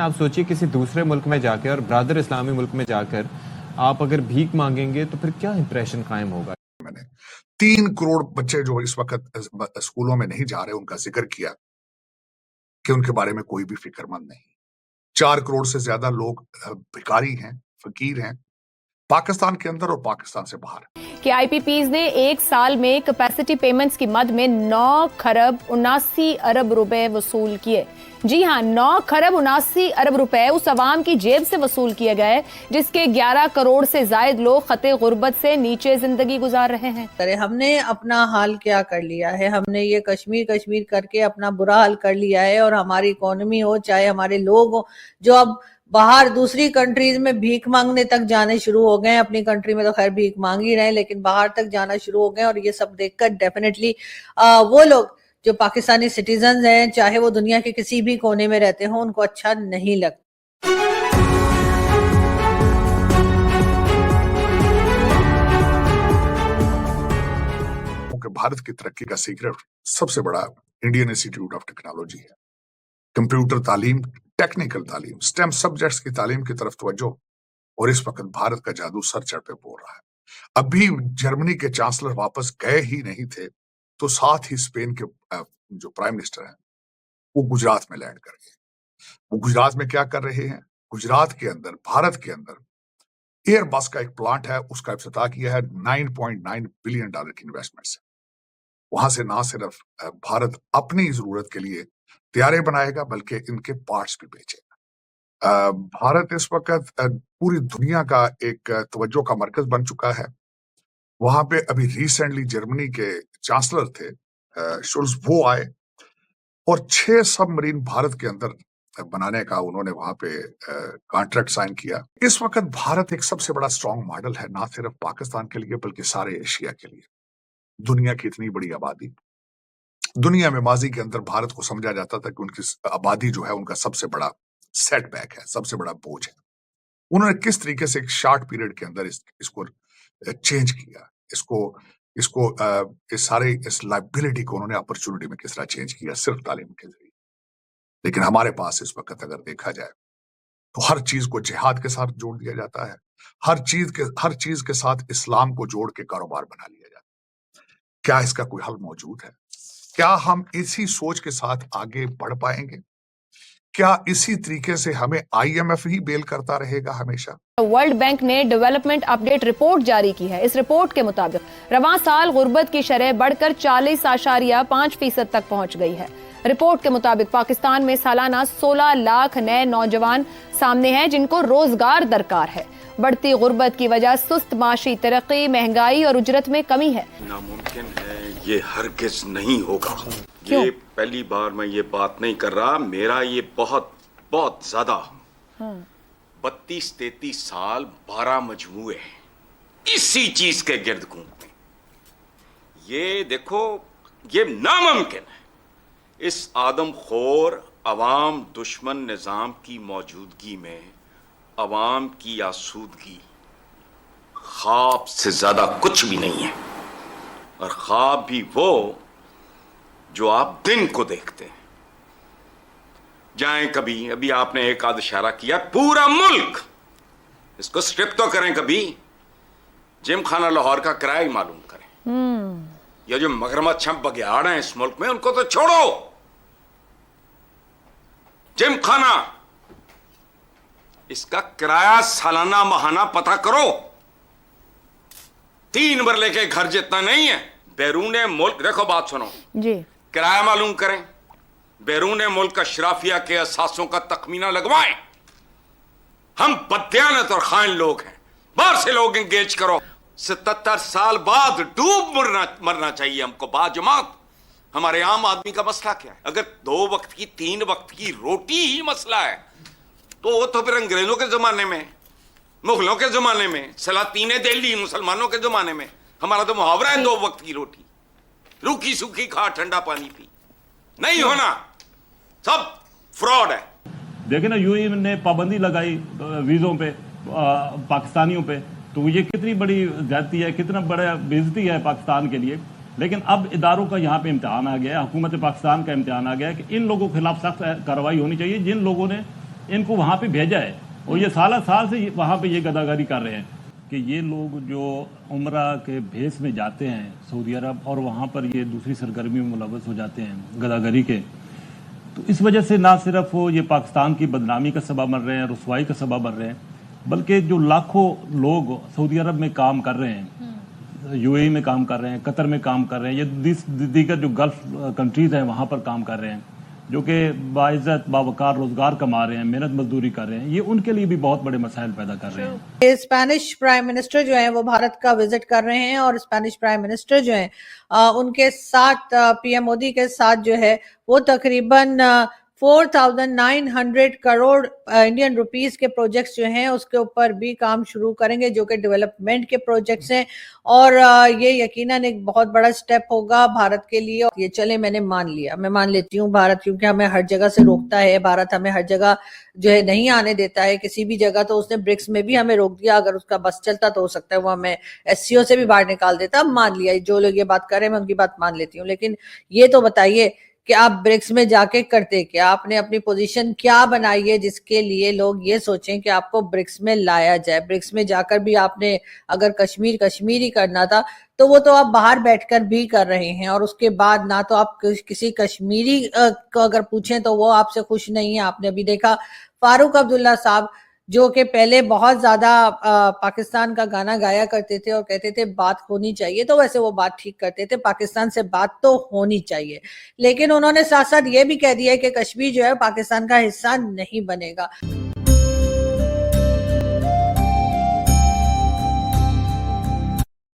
आप सोचिए किसी दूसरे मुल्क में जाकर और ब्रादर इस्लामी मुल्क में जाकर आप अगर भीख मांगेंगे तो फिर क्या इंप्रेशन कायम होगा। मैंने 3 करोड़ बच्चे जो इस वक्त स्कूलों में नहीं जा रहे उनका जिक्र किया कि उनके बारे में कोई भी फिक्रमंद नहीं। 4 करोड़ से ज्यादा लोग भिखारी हैं, फकीर हैं, पाकिस्तान के अंदर और पाकिस्तान से बाहर। कि आईपीपीज ने एक साल में कैपेसिटी पेमेंट्स की मद में 9 खरब 79 अरब रुपए वसूल किए। जी हां, 9 खरब 79 अरब रुपए उस अवाम की जेब से वसूल किए गए जिसके 11 करोड़ से जायद लोग खते गुर्बत से नीचे जिंदगी गुजार रहे हैं। अरे हमने अपना हाल क्या कर लिया है, हमने ये कश्मीर करके अपना बुरा हाल कर लिया है। और हमारी इकोनॉमी हो चाहे हमारे लोग हो जो अब बाहर दूसरी कंट्रीज में भीख मांगने तक जाने शुरू हो गए। अपनी कंट्री में तो खैर भीख मांग ही रहे, लेकिन बाहर तक जाना शुरू हो गए। और ये सब देखकर डेफिनेटली वो लोग जो पाकिस्तानी सिटीजन हैं, चाहे वो दुनिया के किसी भी कोने में रहते हों, उनको अच्छा नहीं लगता। भारत की तरक्की का सीक्रेट सबसे बड़ा इंडियन इंस्टीट्यूट ऑफ टेक्नोलॉजी है। कंप्यूटर तालीम, टेक्निकल तालीम, स्टेम सब्जेक्ट्स की तालीम की तरफ तवज्जो, और इस वक्त भारत का जादू सर चढ़ पे बोल रहा है। अभी जर्मनी के चांसलर वापस गए ही नहीं थे तो साथ ही स्पेन के जो प्राइम मिनिस्टर हैं वो गुजरात में लैंड कर गए। वो गुजरात में क्या कर रहे हैं? गुजरात के अंदर, भारत के अंदर एयरबस का एक प्लांट है, उसका इफ्तिताह किया है 9.9 बिलियन डॉलर की इन्वेस्टमेंट से। वहां से ना सिर्फ भारत अपनी जरूरत के लिए तैयारे बनाएगा बल्कि इनके पार्ट्स भी बेचेगा। भारत इस वक्त पूरी दुनिया का एक तवज्जो का मरकज बन चुका है। वहां पे अभी रिसेंटली जर्मनी के चांसलर थे शुल्ज, वो आए और 6 सबमरीन भारत के अंदर बनाने का उन्होंने वहां पे कॉन्ट्रैक्ट साइन किया। इस वक्त भारत एक सबसे बड़ा स्ट्रॉन्ग मॉडल है, ना सिर्फ पाकिस्तान के लिए बल्कि सारे एशिया के लिए। दुनिया की इतनी बड़ी आबादी, दुनिया में माजी के अंदर भारत को समझा जाता था कि उनकी आबादी जो है उनका सबसे बड़ा सेटबैक है, सबसे बड़ा बोझ है। उन्होंने किस तरीके से एक शॉर्ट पीरियड के अंदर इसको चेंज किया, इस लाइबिलिटी को उन्होंने अपॉर्चुनिटी में किस तरह चेंज किया, सिर्फ तालीम के जरिए। लेकिन हमारे पास इस वक्त अगर देखा जाए तो हर चीज को जिहाद के साथ जोड़ दिया जाता है, हर चीज के साथ इस्लाम को जोड़ के कारोबार बना लिया जाता है। क्या इसका कोई हल मौजूद है? क्या हम इसी सोच के साथ आगे बढ़ पाएंगे? क्या इसी तरीके से हमें IMF ही बेल करता रहेगा हमेशा? वर्ल्ड बैंक ने डेवलपमेंट अपडेट रिपोर्ट जारी की है। इस रिपोर्ट के मुताबिक रवां साल गुर्बत की शरह बढ़कर 40.5% तक पहुंच गई है। रिपोर्ट के मुताबिक पाकिस्तान में सालाना 16 लाख नए नौजवान सामने हैं जिनको रोजगार दरकार है। बढ़ती गुर्बत की वजह सुस्त माशी तरक्की, महंगाई और उजरत में कमी है। नामुमकिन है, ये हरगिज नहीं होगा। ये पहली बार मैं ये बात नहीं कर रहा, मेरा ये बहुत ज्यादा 32-33 साल 12 मजमूए इसी चीज के गिर्द घूमते। ये देखो, ये नामुमकिन है। इस आदमखोर अवाम दुश्मन निजाम की मौजूदगी में अवाम की आसूदगी ख्वाब से ज्यादा कुछ भी नहीं है। और ख्वाब भी वो जो आप दिन को देखते हैं। जाएं कभी, अभी आपने एक आध इशारा किया, पूरा मुल्क इसको स्ट्रिप तो करें, कभी जिम खाना लाहौर का किराया ही मालूम करें। ये जो मगरमच्छ बघियाड़ हैं इस मुल्क में, उनको तो छोड़ो। जिम खाना, इसका किराया सालाना महाना पता करो। 3 मरले के घर जितना नहीं है। बैरूने मुल्क, देखो बात सुनो जी, किराया मालूम करें, बैरूने मुल्क अशराफिया के असासों का तखमीना लगवाएं। हम बददियानत और खाइन लोग हैं, बाहर से लोग इंगेज करो। 77 साल बाद डूब मरना चाहिए हमको बाजमात। हमारे आम आदमी का मसला क्या है? अगर 2 वक्त की 3 वक्त की रोटी ही मसला है तो वो तो फिर अंग्रेजों के जमाने में, मुगलों के जमाने में, सलातीने दिल्ली मुसलमानों के जमाने में। हमारा तो मुहावरा है 2 वक्त की रोटी, रूखी सूखी खा ठंडा पानी पी। नहीं होना, सब फ्रॉड है। देखिए ना, यूएई ने पाबंदी लगाई वीज़ों पे पाकिस्तानियों पे, तो ये कितनी बड़ी ज्यादती है, कितना बड़ा बेइज्जती है पाकिस्तान के लिए। लेकिन अब इदारों का यहाँ पे इम्तिहान आ गया है, हुकूमत पाकिस्तान का इम्तिहान आ गया है कि इन लोगों के खिलाफ सख्त कार्रवाई होनी चाहिए जिन लोगों ने इनको वहाँ पे भेजा है और ये साल से वहाँ पे ये गदागारी कर रहे हैं कि ये लोग जो उम्रा के भेस में जाते हैं सऊदी अरब और वहाँ पर ये दूसरी सरगर्मी में मुलव्वस हो जाते हैं गदागारी के, तो इस वजह से ना सिर्फ वो ये पाकिस्तान की बदनामी का सबब बन रहे हैं, रुसवाई का सबब बन रहे हैं, बल्कि जो लाखों लोग सऊदी अरब में काम कर रहे हैं, यूएई में काम कर रहे हैं, कतर में काम कर रहे हैं, ये दीगर जो गल्फ कंट्रीज हैं वहाँ पर काम कर रहे हैं, जो कि बाइज्जत बावकार रोजगार कमा रहे हैं, मेहनत मजदूरी कर रहे हैं, ये उनके लिए भी बहुत बड़े मसाइल पैदा कर रहे हैं। स्पेनिश प्राइम मिनिस्टर जो हैं वो भारत का विजिट कर रहे हैं और स्पेनिश प्राइम मिनिस्टर जो हैं उनके साथ पीएम मोदी के साथ जो है वो तकरीबन 4,900 करोड़ इंडियन रुपीस के प्रोजेक्ट्स जो हैं उसके ऊपर भी काम शुरू करेंगे, जो कि डेवलपमेंट के प्रोजेक्ट्स हैं और ये यकीनन एक बहुत बड़ा स्टेप होगा भारत के लिए। ये चले मैंने मान लिया, मैं मान लेती हूँ भारत क्योंकि हमें हर जगह से रोकता है, भारत हमें हर जगह जो है नहीं आने देता है किसी भी जगह, तो उसने ब्रिक्स में भी हमें रोक दिया, अगर उसका बस चलता तो हो सकता है वो हमें एससीओ से भी बाहर निकाल देता। मान लिया, जो लोग ये बात कर रहे हैं मैं उनकी बात मान लेती हूँ, लेकिन ये तो बताइए कि आप ब्रिक्स में जाके करते क्या, आपने अपनी पोजीशन क्या बनाई है जिसके लिए लोग ये सोचें कि आपको ब्रिक्स में लाया जाए। ब्रिक्स में जाकर भी आपने अगर कश्मीर ही करना था तो वो तो आप बाहर बैठकर भी कर रहे हैं और उसके बाद ना तो आप किसी कश्मीरी को अगर पूछें तो वो आपसे खुश नहीं है। आपने अभी देखा फारूक अब्दुल्ला साहब जो कि पहले बहुत ज्यादा पाकिस्तान का गाना गाया करते थे और कहते थे बात होनी चाहिए, तो वैसे वो बात ठीक करते थे, पाकिस्तान से बात तो होनी चाहिए, लेकिन उन्होंने साथ साथ ये भी कह दिया है कि कश्मीर जो है पाकिस्तान का हिस्सा नहीं बनेगा।